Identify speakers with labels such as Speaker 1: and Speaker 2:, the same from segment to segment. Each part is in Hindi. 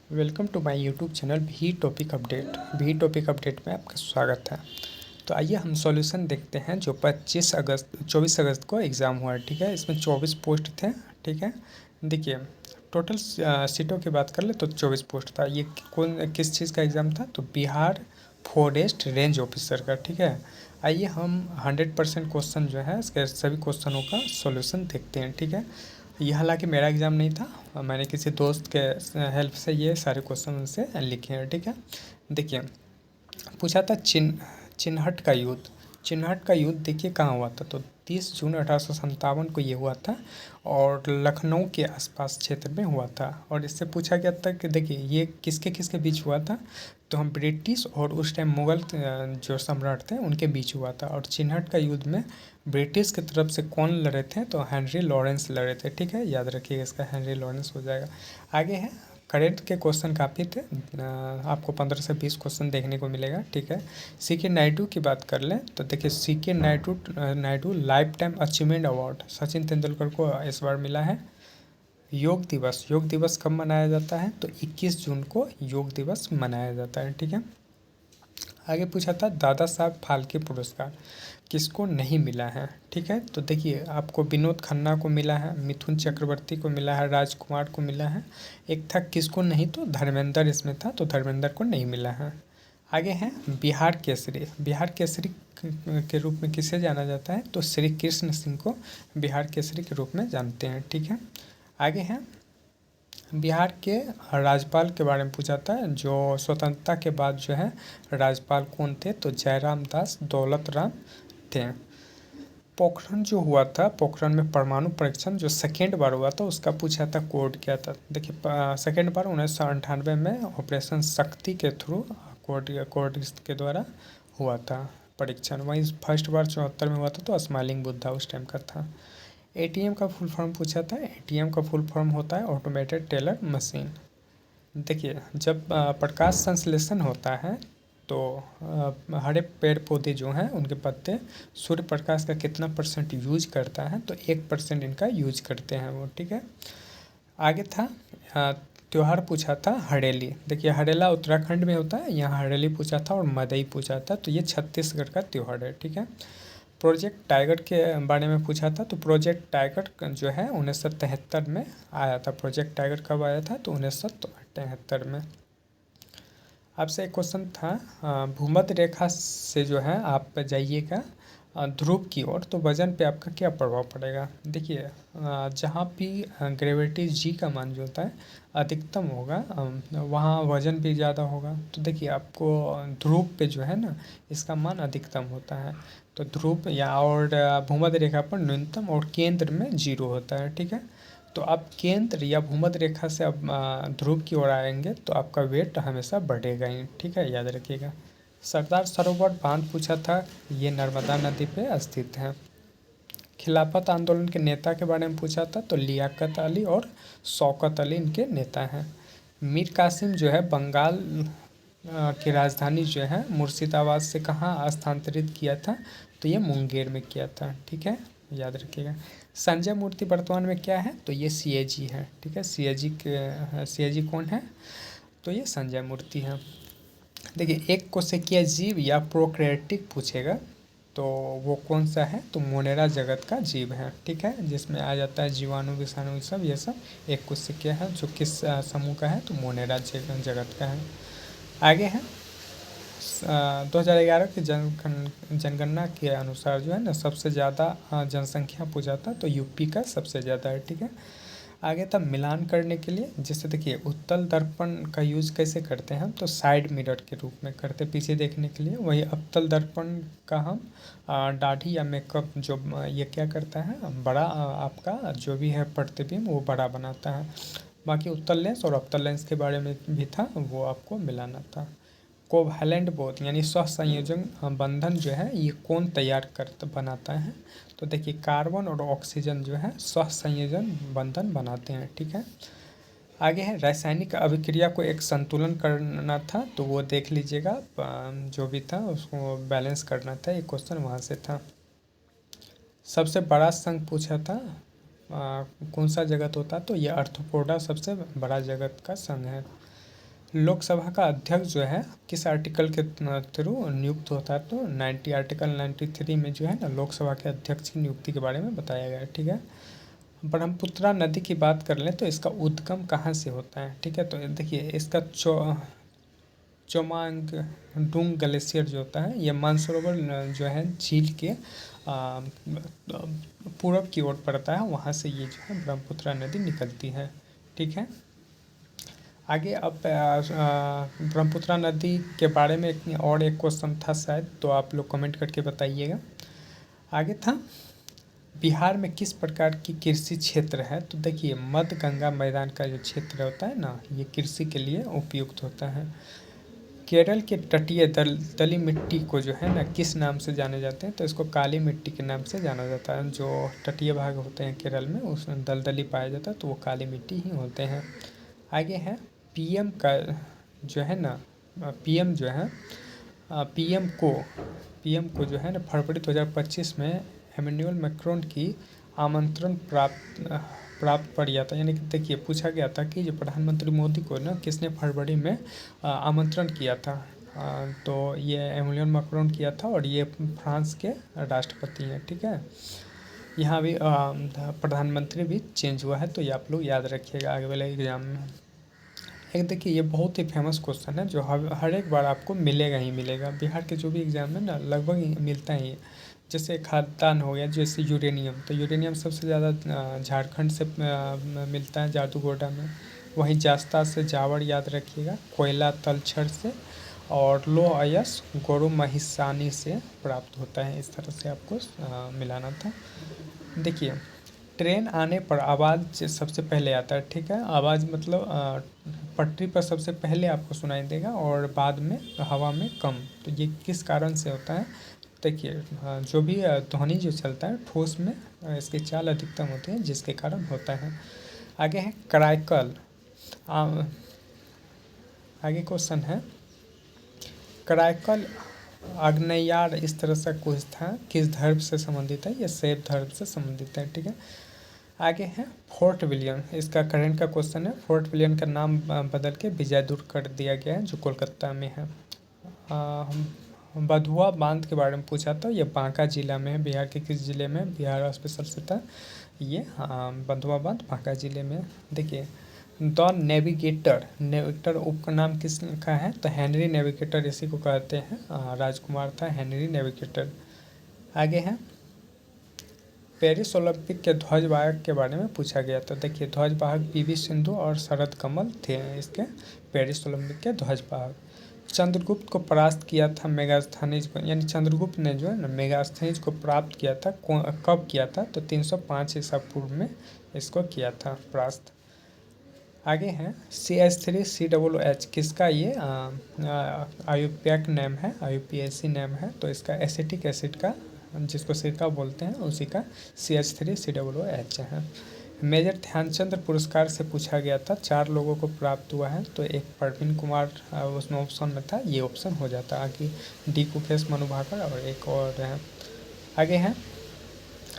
Speaker 1: Welcome to my YouTube channel भी टॉपिक अपडेट में आपका स्वागत है। तो आइए हम सॉल्यूशन देखते हैं जो 24 अगस्त को एग्ज़ाम हुआ है। ठीक है, इसमें 24 पोस्ट थे। ठीक है, देखिए टोटल सीटों की बात कर ले तो 24 पोस्ट था। ये किस चीज़ का एग्ज़ाम था? तो बिहार फॉरेस्ट रेंज ऑफिसर का। ठीक है, आइए हम 100% क्वेश्चन जो है इसके सभी क्वेश्चनों का सॉल्यूशन देखते हैं। ठीक है, ये हालांकि मेरा एग्ज़ाम नहीं था, मैंने किसी दोस्त के हेल्प से ये सारे क्वेश्चन उनसे लिखे हैं। ठीक है, देखिए पूछा था चिन्हट का युद्ध देखिए कहाँ हुआ था। तो 30 जून 1857 को ये हुआ था और लखनऊ के आसपास क्षेत्र में हुआ था। और इससे पूछा गया था कि देखिए ये किसके किसके बीच हुआ था। तो हम ब्रिटिश और उस टाइम मुग़ल जो सम्राट थे उनके बीच हुआ था। और चिन्हट का युद्ध में ब्रिटिश की तरफ से कौन लड़े थे? तो हेनरी लॉरेंस लड़े थे। ठीक है, याद रखिएगा, इसका हेनरी लॉरेंस हो जाएगा। आगे है करेंट के क्वेश्चन काफ़ी थे, आपको 15 से 20 क्वेश्चन देखने को मिलेगा। ठीक है, सी के नायडू की बात कर लें तो देखिए सी के Naidu life time achievement award Sachin Tendulkar को इस बार मिला है। योग दिवस कब मनाया जाता है? तो 21 जून को योग दिवस मनाया जाता है। ठीक है, आगे पूछा था दादा साहब फाल्के पुरस्कार किसको नहीं मिला है? ठीक है, तो देखिए आपको विनोद खन्ना को मिला है, मिथुन चक्रवर्ती को मिला है, राजकुमार को मिला है। एक था किसको नहीं? तो धर्मेंद्र इसमें था, तो धर्मेंद्र को नहीं मिला है। आगे है बिहार केसरी के रूप में किसे जाना जाता है? तो श्री कृष्ण सिंह को बिहार केसरी के रूप में जानते हैं। ठीक है, आगे है बिहार के राज्यपाल के बारे में पूछा था। जो स्वतंत्रता के बाद जो है राज्यपाल कौन थे? तो जयराम दास दौलत राम थे। पोखरण जो हुआ था, पोखरण में परमाणु परीक्षण जो सेकेंड बार हुआ था उसका पूछा था कोड क्या था। देखिए सेकेंड बार 1998 में ऑपरेशन शक्ति के थ्रू कोड के द्वारा हुआ था परीक्षण। वहीं फर्स्ट बार 74 में हुआ था तो स्माइलिंग बुद्धा उस टाइम का था। एटीएम का फुल फॉर्म पूछा था। एटीएम का फुल फॉर्म होता है ऑटोमेटेड टेलर मशीन। देखिए जब प्रकाश संश्लेषण होता है तो हरे पेड़ पौधे जो हैं उनके पत्ते सूर्य प्रकाश का कितना परसेंट यूज करता है? तो 1% इनका यूज करते हैं वो। ठीक है, आगे था त्योहार पूछा था हरेली। देखिए हरेला उत्तराखंड में होता है, यहाँ हरेली पूछा था और मदई पूछा था, तो ये छत्तीसगढ़ का त्योहार है। ठीक है, प्रोजेक्ट टाइगर के बारे में पूछा था। तो प्रोजेक्ट टाइगर जो है 1973 में आया था। प्रोजेक्ट टाइगर कब आया था? तो 1973 में। आपसे एक क्वेश्चन था भूमध्य रेखा से जो है आप जाइएगा ध्रुव की ओर तो वजन पे आपका क्या प्रभाव पड़ेगा? देखिए जहाँ भी ग्रेविटी जी का मान जो होता है अधिकतम होगा वहाँ वजन भी ज़्यादा होगा। तो देखिए आपको ध्रुव पे जो है ना इसका मान अधिकतम होता है। तो ध्रुव या और भूमध्य रेखा पर न्यूनतम और केंद्र में 0 होता है। ठीक है, तो आप केंद्र या भूमध्य रेखा से अब ध्रुव की ओर आएंगे तो आपका वेट हमेशा बढ़ेगा ही। ठीक है, याद रखिएगा। सरदार सरोवर बांध पूछा था, ये नर्मदा नदी पे स्थित है। खिलाफत आंदोलन के नेता के बारे में पूछा था। तो लियाकत अली और शौकत अली इनके नेता हैं। मीर कासिम जो है बंगाल की राजधानी जो है मुर्शिदाबाद से कहाँ स्थानांतरित किया था? तो ये मुंगेर में किया था। ठीक है, याद रखिएगा। संजय मूर्ति वर्तमान में क्या है? तो ये सीएजी है। ठीक है, सीएजी कौन है? तो ये संजय मूर्ति है। देखिए एक कोशिकीय जीव या प्रोकैरियोटिक पूछेगा तो वो कौन सा है? तो मोनेरा जगत का जीव है। ठीक है, जिसमें आ जाता है जीवाणु विषाणु सब ये सब एक कोशिकीय है। जो किस समूह का है? तो मोनेरा जगत का है। आगे है 2011 की जनगणना के अनुसार जो है ना सबसे ज़्यादा जनसंख्या पूछा था। तो यूपी का सबसे ज़्यादा है। ठीक है, आगे था मिलान करने के लिए। जैसे देखिए उत्तल दर्पण का यूज़ कैसे करते हैं हम? तो साइड मिरर के रूप में करते पीछे देखने के लिए। वही अवतल दर्पण का हम दाढ़ी या मेकअप जो ये क्या करता है बड़ा आपका जो भी है प्रतिबिंब वो बड़ा बनाता है। बाकी उत्तल लेंस और अवतल लेंस के बारे में भी था, वो आपको मिलाना था। कोवैलेंट बॉन्ड यानी सहसंयोजन बंधन जो है ये कौन तैयार कर बनाता है? तो देखिए कार्बन और ऑक्सीजन जो है सहसंयोजन बंधन बनाते हैं। ठीक है, आगे है रासायनिक अभिक्रिया को एक संतुलन करना था। तो वो देख लीजिएगा जो भी था उसको बैलेंस करना था। एक क्वेश्चन वहाँ से था। सबसे बड़ा संघ पूछा था कौन सा जगत होता? तो ये अर्थोपोडा सबसे बड़ा जगत का संघ है। लोकसभा का अध्यक्ष जो है किस आर्टिकल के थ्रू नियुक्त होता है, तो आर्टिकल 93 में जो है ना लोकसभा के अध्यक्ष की नियुक्ति के बारे में बताया गया है। ठीक है, ब्रह्मपुत्रा नदी की बात कर लें तो इसका उद्गम कहाँ से होता है। ठीक है, तो देखिए इसका चोमांग डूंग ग्लेशियर जो होता है ये मानसरोवर जो है झील के पूरब की ओर पड़ता है, वहाँ से ये जो है ब्रह्मपुत्रा नदी निकलती है। ठीक है, आगे अब ब्रह्मपुत्रा नदी के बारे में और एक क्वेश्चन था शायद, तो आप लोग कमेंट करके बताइएगा। आगे था बिहार में किस प्रकार की कृषि क्षेत्र है, तो देखिए मध्य गंगा मैदान का जो क्षेत्र होता है ना ये कृषि के लिए उपयुक्त होता है। केरल के तटीय दलदली मिट्टी को जो है ना किस नाम से जाने जाते हैं, तो इसको काली मिट्टी के नाम से जाना जाता है। जो तटीय भाग होते हैं केरल में उसमें दलदली पाया जाता है तो वो काली मिट्टी ही होते हैं। आगे है पीएम का जो है ना पीएम जो है पीएम को जो है ना फरवरी 2025 में एमेन्युअल मैक्रोन की आमंत्रण प्राप्त पड़ गया था। यानी कि देखिए पूछा गया था कि जो प्रधानमंत्री मोदी को ना किसने फरवरी में आमंत्रण किया था, तो ये एमेन्युअल मैक्रोन किया था और ये फ्रांस के राष्ट्रपति हैं। ठीक है, यहाँ भी प्रधानमंत्री भी चेंज हुआ है, तो ये आप लोग याद रखिएगा आगे वाले एग्जाम में। एक देखिए ये बहुत ही फेमस क्वेश्चन है जो हर एक बार आपको मिलेगा ही मिलेगा, बिहार के जो भी एग्ज़ाम है ना लगभग मिलता ही है। जैसे खाद्यान्न हो गया, जैसे यूरेनियम, तो यूरेनियम सबसे ज़्यादा झारखंड से मिलता है जादूगोडा में। वहीं जास्ता से जावर याद रखिएगा, कोयला तलछड़ से, और लोह अयस गोरु महिसानी से प्राप्त होता है। इस तरह से आपको मिलाना था। देखिए ट्रेन आने पर आवाज़ सबसे पहले आता है। ठीक है, आवाज़ मतलब पटरी पर सबसे पहले आपको सुनाई देगा और बाद में हवा में कम। तो ये किस कारण से होता है, देखिए जो भी ध्वनि जो चलता है ठोस में इसकी चाल अधिकतम होती है जिसके कारण होता है। आगे है कराइकल। आगे क्वेश्चन है कराइकल आग्नेयार इस तरह से कुछ था, किस धर्म से संबंधित है, ये शैव धर्म से संबंधित है। ठीक है, आगे है फोर्ट विलियम, इसका करंट का क्वेश्चन है। फोर्ट विलियम का नाम बदल के विजयदुर्ग कर दिया गया है जो कोलकाता में है। बधुआ बांध के बारे में पूछा था, ये बांका जिला में है। बिहार के किस जिले में, बिहार स्पेशल से था ये। बधुआ बांध बांका जिले में। देखिए द नेविगेटर उपनाम किसका है, तो हेनरी नेविगेटर इसी को कहते हैं। राजकुमार था हेनरी नेविगेटर। आगे है पेरिस ओलंपिक के ध्वजवाहक के बारे में पूछा गया। तो देखिए ध्वजवाहक पीवी सिंधु और शरद कमल थे इसके पेरिस ओलंपिक के ध्वजवाहक। चंद्रगुप्त को परास्त किया था मेगास्थनीज को, यानी चंद्रगुप्त ने जो है ना मेगास्थनीज को प्राप्त किया था, कब किया था, तो 305 ईसा पूर्व में इसको किया था परास्त। आगे है CH3COOH किसका ये आयुपैक नेम है, IUPAC नेम है। तो इसका एसिटिक एसिड का जिसको सिरका बोलते हैं उसी का CH3COOH है। मेजर ध्यानचंद पुरस्कार से पूछा गया था, 4 लोगों को प्राप्त हुआ है, तो एक प्रवीण कुमार उसमें ऑप्शन में था, ये ऑप्शन हो जाता आगे डी कुफेस मनु भाकर और एक और है। आगे है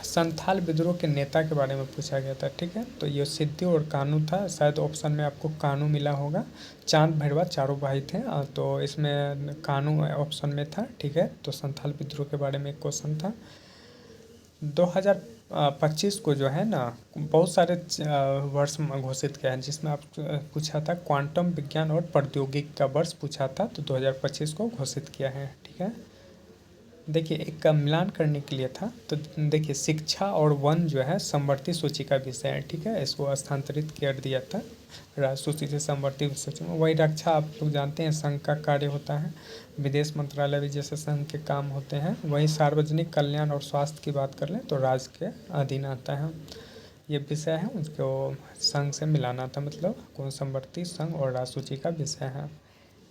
Speaker 1: संथाल विद्रोह के नेता के बारे में पूछा गया था। ठीक है, तो ये सिद्धि और कानू था, शायद ऑप्शन में आपको कानू मिला होगा। चांद भैरवा चारों भाई थे, तो इसमें कानू ऑप्शन में था। ठीक है, तो संथाल विद्रोह के बारे में एक क्वेश्चन था। 2025 को जो है ना बहुत सारे वर्ष घोषित किया है, जिसमें आप पूछा था क्वांटम विज्ञान और प्रौद्योगिकी का वर्ष पूछा था, तो 2025 को घोषित किया है। ठीक है, देखिए एक का मिलान करने के लिए था, तो देखिए शिक्षा और वन जो है समवर्ती सूची का विषय है। ठीक है, इसको स्थानांतरित कर दिया था सूची से समवर्ती सूची में। वही रक्षा आप लोग जानते हैं संघ का कार्य होता है, विदेश मंत्रालय भी जैसे संघ के काम होते हैं। वही सार्वजनिक कल्याण और स्वास्थ्य की बात कर लें तो राज्य के अधीन आता है। ये विषय है उसको संघ से मिलाना था, मतलब कौन समवर्ती संघ और राज्य सूची का विषय है।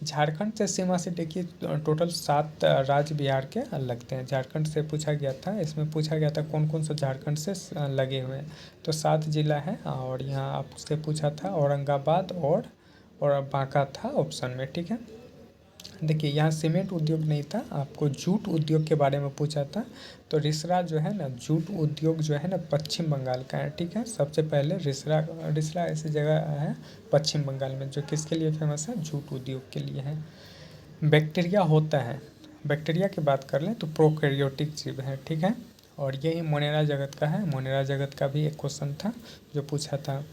Speaker 1: झारखंड से सीमा से देखिए टोटल 7 राज्य बिहार के लगते हैं। झारखंड से पूछा गया था, इसमें पूछा गया था कौन कौन सा झारखंड से लगे हुए हैं, तो 7 जिला है। और यहाँ आपसे पूछा था औरंगाबाद और बांका था ऑप्शन में। ठीक है, देखिए यहाँ सीमेंट उद्योग नहीं था, आपको जूट उद्योग के बारे में पूछा था। तो रिसरा जो है ना, जूट उद्योग जो है ना पश्चिम बंगाल का है, ठीक है। सबसे पहले रिसरा रिसरा ऐसी जगह है पश्चिम बंगाल में, जो किसके लिए फेमस है, जूट उद्योग के लिए है। बैक्टीरिया होता है, बैक्टीरिया की बात कर लें तो प्रोकैरियोटिक जीव है, ठीक है। और यही मोनेरा जगत का है, मोनेरा जगत का भी एक क्वेश्चन था जो पूछा था।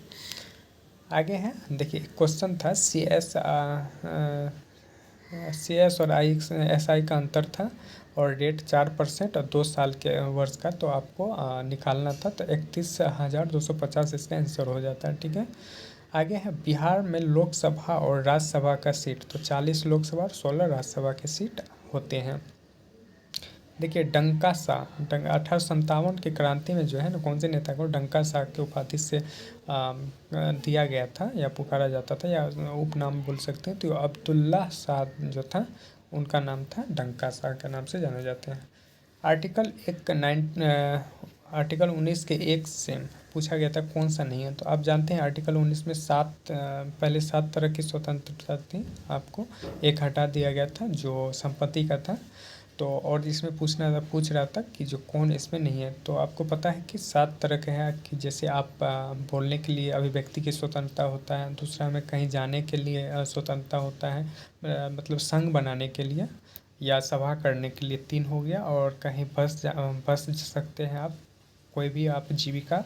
Speaker 1: आगे है, देखिए क्वेश्चन था CS और SI का अंतर था, और रेट 4% और 2 साल के वर्ष का, तो आपको निकालना था, तो 31,250 इसका आंसर हो जाता है, ठीक है। आगे है, बिहार में लोकसभा और राज्यसभा का सीट, तो 40 लोकसभा और 16 राज्यसभा के सीट होते हैं। देखिए डंका शाह, 1857 की क्रांति में जो है ना, कौन से नेता को डंका शाह के उपाधि से दिया गया था या पुकारा जाता था, या उपनाम बोल सकते हैं, तो अब्दुल्ला शाह जो था उनका नाम था डंका शाह के नाम से जाने जाते हैं। आर्टिकल 19 के 1 से पूछा गया था कौन सा नहीं है, तो आप जानते हैं आर्टिकल 19 में पहले 7 तरह की स्वतंत्रता थी, आपको एक हटा दिया गया था जो संपत्ति का था। तो और इसमें पूछ रहा था कि जो कौन इसमें नहीं है, तो आपको पता है कि 7 तरह के हैं, कि जैसे आप बोलने के लिए अभिव्यक्ति की स्वतंत्रता होता है, दूसरा में कहीं जाने के लिए स्वतंत्रता होता है, मतलब संघ बनाने के लिए या सभा करने के लिए 3 हो गया, और कहीं बस जा सकते हैं आप, कोई भी आप जीविका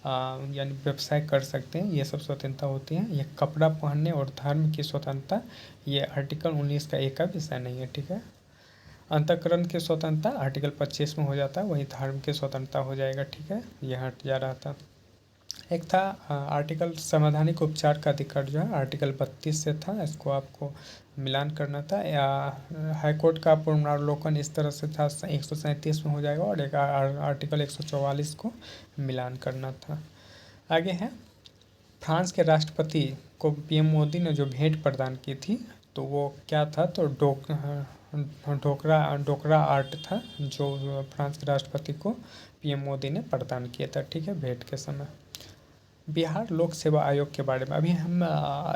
Speaker 1: यानी व्यवसाय कर सकते हैं, ये सब स्वतंत्रता होती है। ये कपड़ा पहनने और धर्म की स्वतंत्रता, ये आर्टिकल 19 का एक का विषय नहीं है, ठीक है। अंतःकरण की स्वतंत्रता आर्टिकल 25 में हो जाता है, वही धर्म की स्वतंत्रता हो जाएगा, ठीक है, यह हट जा रहा था। एक था आर्टिकल संवैधानिक उपचार का अधिकार, जो है आर्टिकल 32 से था, इसको आपको मिलान करना था, या हाईकोर्ट का पुनरावलोकन इस तरह से था 137 में हो जाएगा, और एक आर्टिकल 144 को मिलान करना था। आगे है, फ्रांस के राष्ट्रपति को PM मोदी ने जो भेंट प्रदान की थी, तो वो क्या था, तो डोकरा आर्ट था, जो फ्रांस के राष्ट्रपति को PM मोदी ने प्रदान किया था, ठीक है, भेंट के समय। बिहार लोक सेवा आयोग के बारे में अभी हम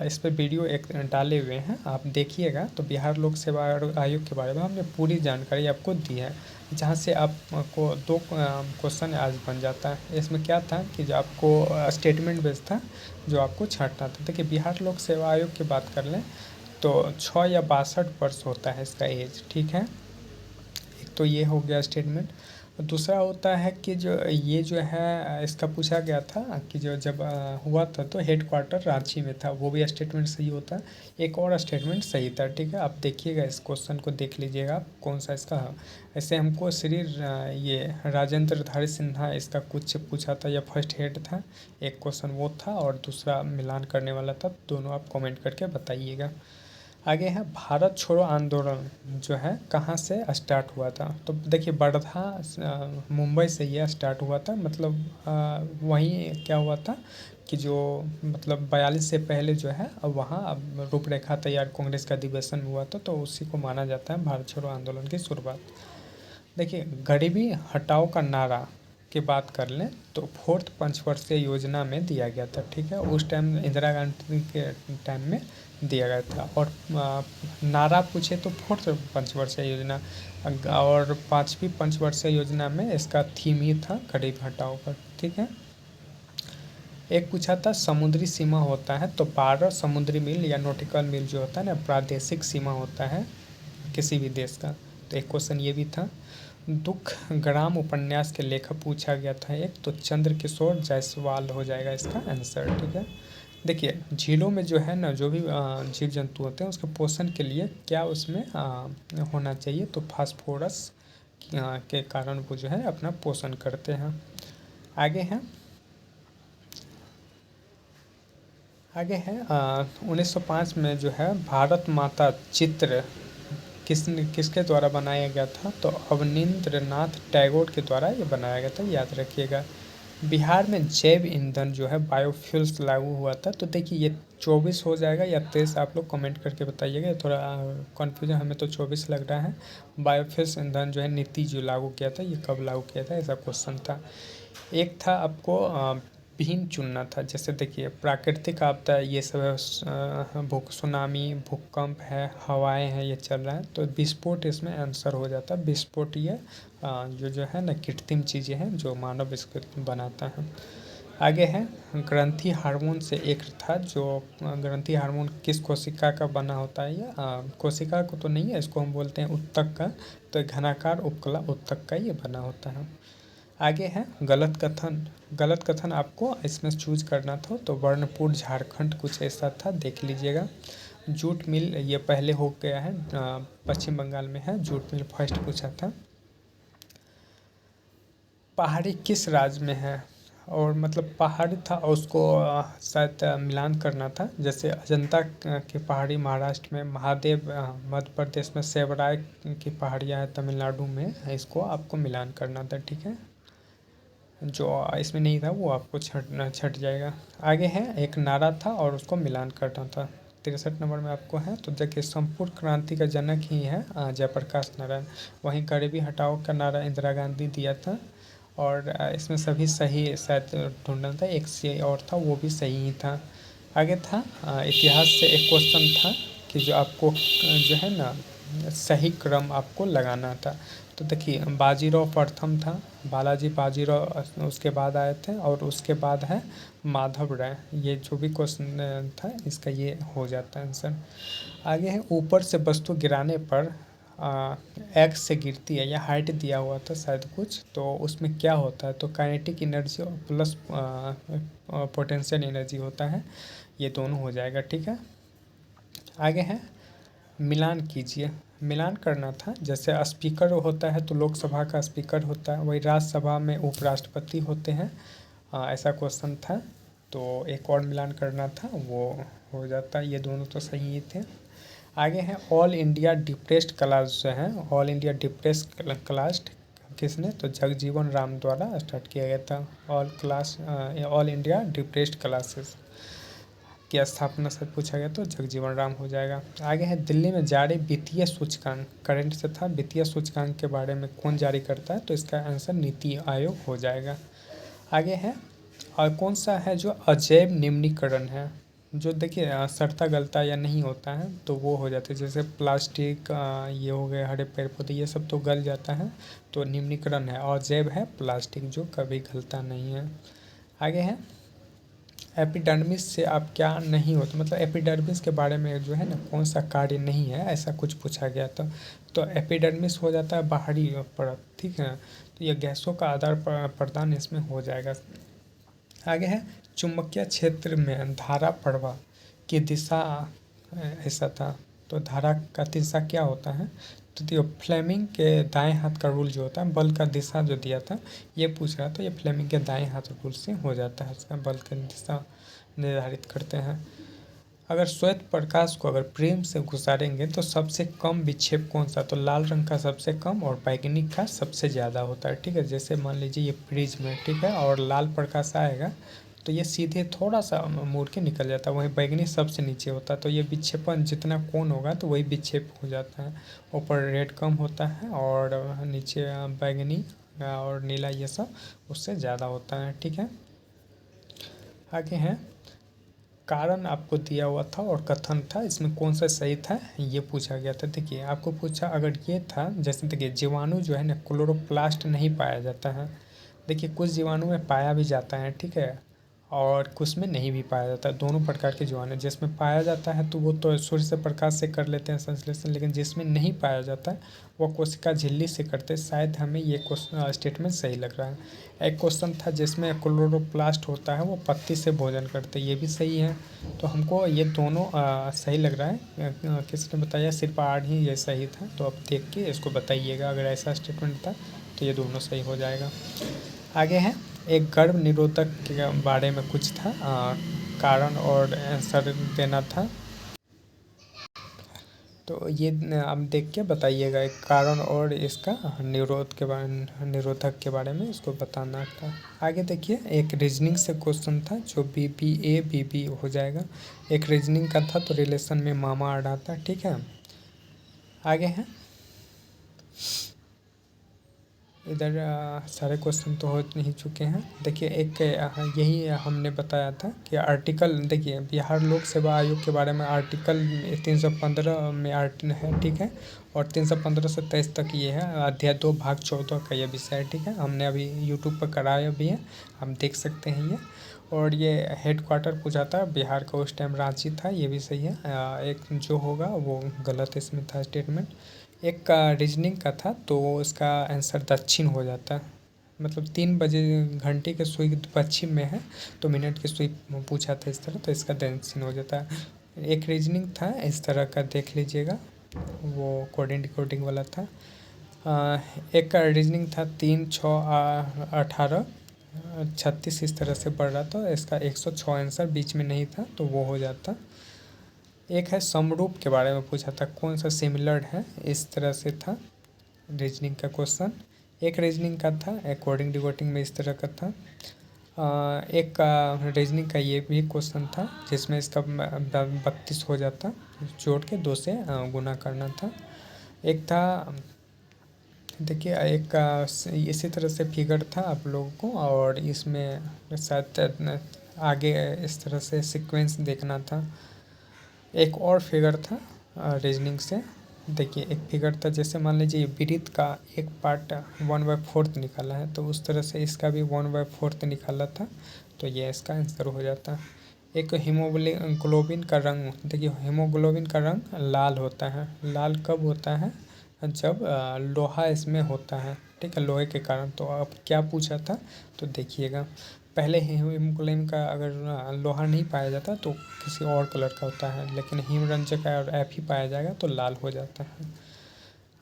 Speaker 1: इस पर वीडियो एक डाले हुए हैं, आप देखिएगा। तो बिहार लोक सेवा आयोग के बारे में हमने पूरी जानकारी आपको दी है, जहाँ से आपको 2 क्वेश्चन आज बन जाता है। इसमें क्या था कि जो आपको स्टेटमेंट बेस्ड था, जो आपको छांटना था। देखिए बिहार लोक सेवा आयोग की बात कर लें तो 6 या 62 वर्ष होता है इसका एज, ठीक है। एक तो ये हो गया स्टेटमेंट। दूसरा होता है कि जो ये जो है इसका पूछा गया था कि जो जब हुआ था तो हेडक्वार्टर रांची में था, वो भी स्टेटमेंट सही होता है। एक और स्टेटमेंट सही था, ठीक है। आप देखिएगा, इस क्वेश्चन को देख लीजिएगा आप कौन सा इसका है। ऐसे हमको ये राजेंद्रधारी सिन्हा इसका कुछ पूछा था, या फर्स्ट हेड था, एक क्वेश्चन वो था, और दूसरा मिलान करने वाला था। दोनों आप कमेंट करके बताइएगा। आगे है, भारत छोड़ो आंदोलन जो है कहाँ से स्टार्ट हुआ था, तो देखिए वर्धा मुंबई से यह स्टार्ट हुआ था, मतलब वहीं क्या हुआ था कि जो मतलब 42 से पहले जो है अब वहाँ अब रूपरेखा तैयार कांग्रेस का अधिवेशन हुआ था, तो उसी को माना जाता है भारत छोड़ो आंदोलन की शुरुआत। देखिए गरीबी हटाओ का नारा की बात कर लें तो 4th पंचवर्षीय योजना में दिया गया था, ठीक है। उस टाइम इंदिरा गांधी के टाइम में दिया गया था। और नारा पूछे तो 4th पंचवर्षीय योजना, और 5वीं पंचवर्षीय योजना में इसका थीम ही था गरीबी हटाओ का, ठीक है। एक पूछा था समुद्री सीमा होता है, तो 12 समुद्री मील या नॉटिकल मील जो होता है ना, प्रादेशिक सीमा होता है किसी भी देश का, तो एक क्वेश्चन ये भी था। दुख ग्राम उपन्यास के लेखक पूछा गया था एक, तो चंद्रकिशोर जायसवाल हो जाएगा इसका आंसर, ठीक है। देखिए झीलों में जो है ना, जो भी जीव जंतु होते हैं उसके पोषण के लिए क्या उसमें होना चाहिए, तो फास्फोरस के कारण वो जो है अपना पोषण करते हैं। आगे है 1905 में जो है भारत माता चित्र किसके द्वारा बनाया गया था, तो अवनींद्रनाथ टैगोर के द्वारा ये बनाया गया था, याद रखिएगा। बिहार में जैव ईंधन जो है बायोफ्यूल्स लागू हुआ था, तो देखिए ये 24 हो जाएगा या 23, आप लोग कमेंट करके बताइएगा, ये थोड़ा कन्फ्यूजन, हमें तो 24 लग रहा है। बायोफ्यूल्स ईंधन जो है नीति जो लागू किया था, ये कब लागू किया था, ऐसा क्वेश्चन था। एक था आपको विहीन चुनना था। जैसे देखिए प्राकृतिक आपदा ये सब है, सुनामी, भूकंप है, हवाएं हैं, ये चल रहा है, तो विस्फोट इसमें आंसर हो जाता है। विस्फोट ये जो है ना कृत्रिम चीज़ें हैं जो मानव इसको बनाता है। आगे है ग्रंथि हार्मोन से एक था, जो ग्रंथि हार्मोन किस कोशिका का बना होता है? ये कोशिका को तो नहीं है, इसको हम बोलते हैं उत्तक का। तो घनाकार उपकला उत्तक का ये बना होता है। आगे है गलत कथन। गलत कथन आपको इसमें चूज करना था, तो वर्णपुर झारखंड कुछ ऐसा था, देख लीजिएगा। जूट मिल ये पहले हो गया है, पश्चिम बंगाल में है, जूट मिल फर्स्ट पूछा था। पहाड़ी किस राज्य में है? और मतलब पहाड़ी था और उसको शायद मिलान करना था। जैसे अजंता की पहाड़ी महाराष्ट्र में, महादेव मध्य प्रदेश में, सेवराय की पहाड़ियाँ हैं तमिलनाडु में, इसको आपको मिलान करना था, ठीक है। जो इसमें नहीं था वो आपको छट जाएगा। आगे है एक नारा था और उसको मिलान करना था। 63 नंबर में आपको है। तो देखिए संपूर्ण क्रांति का जनक ही है जयप्रकाश नारायण। वहीं गरीबी हटाओ का नारा इंदिरा गांधी दिया था। और इसमें सभी सही शायद ढूंढना था, एक से और था वो भी सही ही था। आगे था इतिहास से एक क्वेश्चन था कि जो आपको जो है ना सही क्रम आपको लगाना था। तो देखिए बाजीराव प्रथम था, बालाजी बाजीराव उसके बाद आए थे, और उसके बाद है माधव राय। ये जो भी क्वेश्चन था इसका ये हो जाता है आंसर। आगे है ऊपर से वस्तु गिराने पर एक्स से गिरती है, या हाइट दिया हुआ था शायद कुछ, तो उसमें क्या होता है? तो काइनेटिक एनर्जी और प्लस पोटेंशियल एनर्जी होता है, ये दोनों हो जाएगा, ठीक है। आगे है मिलान कीजिए। मिलान करना था, जैसे स्पीकर होता है तो लोकसभा का स्पीकर होता है, वही राज्यसभा में उपराष्ट्रपति होते हैं। ऐसा क्वेश्चन था, तो एक और मिलान करना था, वो हो जाता। ये दोनों तो सही ही थे। आगे है ऑल इंडिया डिप्रेस्ड क्लास जो है, ऑल इंडिया डिप्रेस्ड क्लास किसने? तो जगजीवन राम द्वारा स्टार्ट किया गया था। ऑल इंडिया डिप्रेस्ड क्लासेस की स्थापना से पूछा गया तो जगजीवन राम हो जाएगा। आगे है दिल्ली में जारी वित्तीय सूचकांक, करंट से था, वित्तीय सूचकांक के बारे में कौन जारी करता है? तो इसका आंसर नीति आयोग हो जाएगा। आगे है और कौन सा है जो अजैव निम्नीकरण है? जो देखिए सड़ता गलता या नहीं होता है तो वो हो जाता है, जैसे प्लास्टिक ये हो गए, हरे पेड़ पौधे, ये सब तो गल जाता है, तो निम्नीकरण है। और अजैव है प्लास्टिक जो कभी गलता नहीं है। आगे है एपिडर्मिस से आप क्या नहीं होता? मतलब एपिडर्मिस के बारे में जो है ना कौन सा कार्य नहीं है, ऐसा कुछ पूछा गया था। तो एपिडर्मिस हो जाता है बाहरी परत, ठीक है। तो यह गैसों का आदान प्रदान इसमें हो जाएगा। आगे है चुंबकीय क्षेत्र में धारा प्रवाह की दिशा ऐसा था, तो धारा का दिशा क्या होता है? तो देखिए फ्लेमिंग के दाएं हाथ का रूल जो होता है, बल का दिशा जो दिया था ये पूछ रहा था, ये फ्लेमिंग के दाएं हाथ रूल से हो जाता है, उसका बल की दिशा निर्धारित करते हैं। अगर श्वेत प्रकाश को अगर प्रेम से गुजारेंगे तो सबसे कम विक्षेप कौन सा? तो लाल रंग का सबसे कम और बैगनी का सबसे ज़्यादा होता है, ठीक है। जैसे मान लीजिए ये प्रिज्म है, ठीक है, और लाल प्रकाश आएगा तो ये सीधे थोड़ा सा मुड़ के निकल जाता है, वहीं बैगनी सबसे नीचे होता है, तो ये विक्षेपण जितना कोण होगा तो वही विक्षेप हो जाता है। ऊपर रेड कम होता है और नीचे बैगनी और नीला ये सब उससे ज़्यादा होता है, ठीक है। आगे है कारण आपको दिया हुआ था और कथन था, इसमें कौन सा सही था ये पूछा गया था। देखिए आपको पूछा अगर ये था, जैसे देखिए जीवाणु जो है ना क्लोरोप्लास्ट नहीं पाया जाता है। देखिए कुछ जीवाणु में पाया भी जाता है, ठीक है, और कुछ में नहीं भी पाया जाता है। दोनों प्रकार के जीवाणु, जिसमें पाया जाता है तो वो तो सूर्य से प्रकाश से कर लेते हैं संश्लेषण, लेकिन जिसमें नहीं पाया जाता है वो कोशिका झिल्ली से करते हैं। शायद हमें ये क्वेश्चन स्टेटमेंट सही लग रहा है। एक क्वेश्चन था जिसमें क्लोरोप्लास्ट होता है वो पत्ती से भोजन करते हैं, ये भी सही है। तो हमको ये दोनों सही लग रहा है। किसी ने बताया सिर्फ आठ ही ये सही था, तो अब देख के इसको बताइएगा, अगर ऐसा स्टेटमेंट था तो ये दोनों सही हो जाएगा। आगे है एक गर्भ निरोधक के बारे में कुछ था, कारण और आंसर देना था। तो ये आप देख के बताइएगा एक कारण और इसका निरोधक के बारे में इसको बताना था। आगे देखिए एक रीजनिंग से क्वेश्चन था जो BBA हो जाएगा। एक रीजनिंग का था तो रिलेशन में मामा आ रहा था, ठीक है। आगे है इधर सारे क्वेश्चन तो हो ही चुके हैं। देखिए एक यही हमने बताया था कि आर्टिकल, देखिए बिहार लोक सेवा आयोग के बारे में आर्टिकल 315 में है, ठीक है। और 315 से 23 तक ये है, अध्याय 2 भाग 14 का ये विषय है, ठीक है। हमने अभी यूट्यूब पर कराया भी है, हम देख सकते हैं ये। और ये हेड क्वार्टर पूछा था बिहार का, उस टाइम रांची था, ये भी सही है। एक जो होगा वो गलत इसमें था स्टेटमेंट। एक का रीजनिंग का था तो इसका आंसर दक्षिण हो जाता, मतलब 3 बजे घंटे के सुई पश्चिम में है तो मिनट की सुई पूछा था इस तरह, तो इसका दक्षिण हो जाता है। एक रीजनिंग था इस तरह का, देख लीजिएगा, वो कोडिंग डिकोडिंग वाला था। एक का रीजनिंग था 3, 6, 18, 36 इस तरह से बढ़ रहा था, इसका 106 आंसर बीच में नहीं था तो वो हो जाता। एक है समरूप के बारे में पूछा था, कौन सा सिमिलर है, इस तरह से था रीजनिंग का क्वेश्चन। एक रीजनिंग का था कोडिंग डिकोडिंग में इस तरह का था। एक का रीजनिंग का ये भी क्वेश्चन था जिसमें इसका 32 हो जाता, जोड़ के 2 से गुना करना था। एक था, देखिए एक का इसी तरह से फिगर था आप लोगों को, और इसमें शायद आगे इस तरह से सीक्वेंस देखना था। एक और फिगर था रीजनिंग से, देखिए एक फिगर था, जैसे मान लीजिए वृत्त का एक पार्ट 1/4 निकाला है, तो उस तरह से इसका भी 1/4 निकाला था, तो ये इसका आंसर हो जाता। एक हीमोग्लोबिन का रंग, देखिए हीमोग्लोबिन का रंग लाल होता है। लाल कब होता है, जब लोहा इसमें होता है, ठीक है, लोहे के कारण। तो अब क्या पूछा था, तो देखिएगा, पहले हीमोग्लोबिन का अगर लोहा नहीं पाया जाता तो किसी और कलर का होता है, लेकिन हीमरंजक और एफ ही पाया जाएगा तो लाल हो जाता है।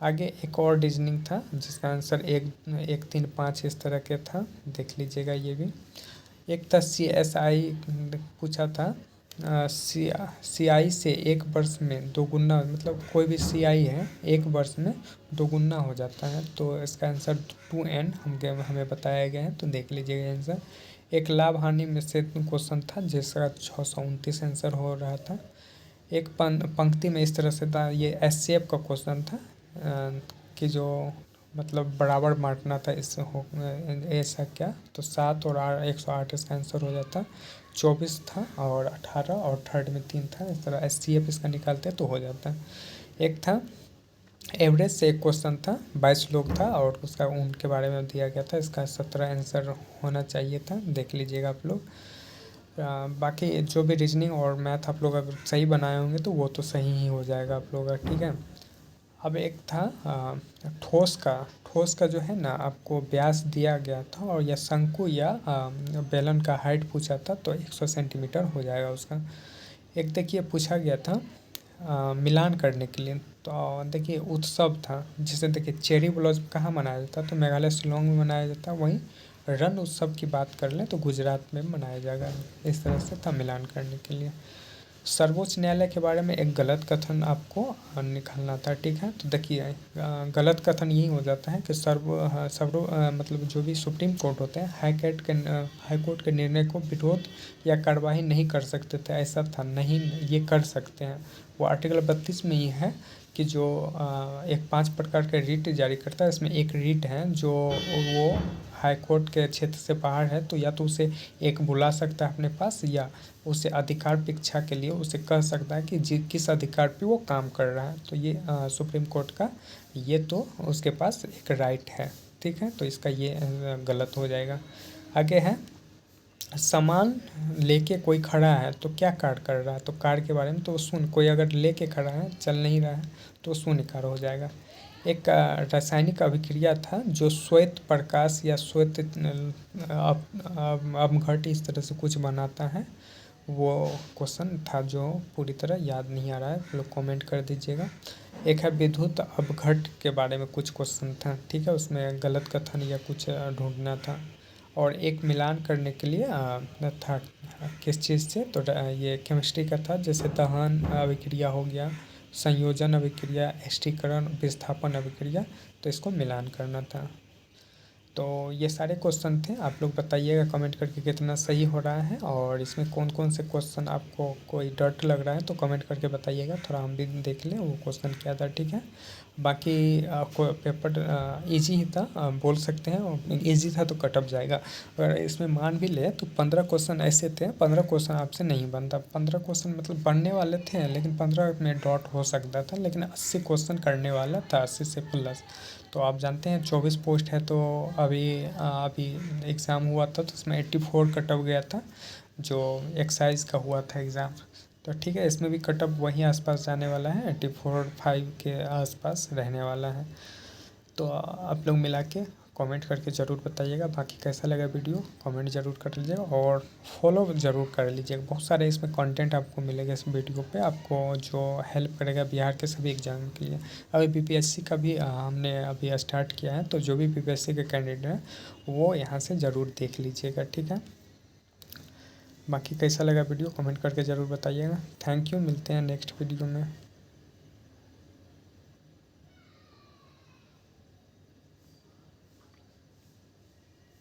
Speaker 1: आगे एक और रीजनिंग था जिसका आंसर 1, 3, 5 इस तरह के था, देख लीजिएगा ये भी। एक था CSI पूछा था, CI से एक वर्ष में दोगुना, मतलब कोई भी CI है एक वर्ष में दोगुना हो जाता है, तो इसका आंसर 2n हमें बताया गया है, तो देख लीजिएगा आंसर। एक लाभ हानि में से क्वेश्चन था जिसका 629 आंसर हो रहा था। एक पंक्ति में इस तरह से था, ये SCF का क्वेश्चन था कि जो मतलब बराबर बांटना था इस हो ऐसा क्या, तो 7 और 108 इसका आंसर हो जाता। 24 था और 18 और थर्ड में 3 था, इस तरह SCF इसका निकालते तो हो जाता। एक था एवरेज से एक क्वेश्चन था, 22 लोग था और उसका उनके बारे में दिया गया था, इसका 17 आंसर होना चाहिए था, देख लीजिएगा आप लोग। बाकी जो भी रीजनिंग और मैथ आप लोग अगर सही बनाए होंगे तो वो तो सही ही हो जाएगा आप लोग का, ठीक है। अब एक था ठोस का जो है ना, आपको व्यास दिया गया था और या शंकु या बेलन का हाइट पूछा था, तो 100 सेंटीमीटर हो जाएगा उसका। एक देखिए पूछा गया था मिलान करने के लिए, तो देखिए उत्सव था, जिसे देखिए चेरी ब्लॉसम कहाँ मनाया जाता, तो मेघालय शिलोंग में मनाया जाता। वहीं रण उत्सव की बात कर लें तो गुजरात में मनाया जाएगा, इस तरह से था मिलान करने के लिए। सर्वोच्च न्यायालय के बारे में एक गलत कथन आपको निकालना था, ठीक है। तो देखिए गलत कथन यही हो जाता है कि मतलब जो भी सुप्रीम कोर्ट होते हैं हाई कोर्ट के निर्णय को विरोध या कार्रवाई नहीं कर सकते थे, ऐसा था नहीं, ये कर सकते हैं। वो आर्टिकल 32 में ही है कि जो एक 5 प्रकार के रीट जारी करता है, इसमें एक रीट है जो वो हाई कोर्ट के क्षेत्र से बाहर है, तो या तो उसे एक बुला सकता है अपने पास, या उसे अधिकार परीक्षा के लिए उसे कह सकता है कि किस अधिकार पे वो काम कर रहा है। तो ये सुप्रीम कोर्ट का ये तो उसके पास एक राइट है, ठीक है। तो इसका ये गलत हो जाएगा। आगे है सामान लेके कोई खड़ा है तो क्या कार्य कर रहा है, तो कार्य के बारे में तो शून्य, कोई अगर लेके खड़ा है चल नहीं रहा है तो शून्य कार्य हो जाएगा। एक रासायनिक अभिक्रिया था जो श्वेत प्रकाश या श्वेत अपघट इस तरह से कुछ बनाता है, वो क्वेश्चन था जो पूरी तरह याद नहीं आ रहा है, लोग कमेंट कर दीजिएगा। एक है विद्युत अपघट के बारे में कुछ क्वेश्चन था, ठीक है, उसमें गलत कथन या कुछ ढूंढना था। और एक मिलान करने के लिए था किस चीज़ से, तो ये केमिस्ट्री का था, जैसे दहन अभिक्रिया हो गया, संयोजन अभिक्रिया, एस्टीकरण, विस्थापन अभिक्रिया, तो इसको मिलान करना था। तो ये सारे क्वेश्चन थे, आप लोग बताइएगा कमेंट करके कितना सही हो रहा है, और इसमें कौन कौन से क्वेश्चन आपको कोई डर लग रहा है तो कमेंट करके बताइएगा, थोड़ा हम भी देख लें वो क्वेश्चन क्या था, ठीक है। बाकी पेपर इजी ही था, बोल सकते हैं इजी था तो कट ऑफ जाएगा। अगर इसमें मान भी ले तो 15 क्वेश्चन ऐसे थे, 15 क्वेश्चन आपसे नहीं बनता, 15 क्वेश्चन मतलब बनने वाले थे लेकिन 15 में डॉट हो सकता था, लेकिन 80 क्वेश्चन करने वाला था, 80 से प्लस। तो आप जानते हैं 24 पोस्ट है, तो अभी एग्ज़ाम हुआ था तो उसमें 84 कट ऑफ गया था, जो एक्साइज का हुआ था एग्ज़ाम। तो ठीक है, इसमें भी कट ऑफ वहीं आसपास जाने वाला है, 84-5 के आसपास रहने वाला है। तो आप लोग मिला के कमेंट करके ज़रूर बताइएगा, बाकी कैसा लगा वीडियो कमेंट ज़रूर कर लीजिएगा, और फॉलो ज़रूर कर लीजिएगा। बहुत सारे इसमें कंटेंट आपको मिलेगा इस वीडियो पे, आपको जो हेल्प करेगा बिहार के सभी एग्ज़ाम के लिए। अभी बीपीएससी का भी हमने अभी स्टार्ट किया है, तो जो भी बीपीएससी के कैंडिडेट हैं वो यहाँ से ज़रूर देख लीजिएगा, ठीक है। बाकी कैसा लगा वीडियो कमेंट करके ज़रूर बताइएगा। थैंक यू, मिलते हैं नेक्स्ट वीडियो में।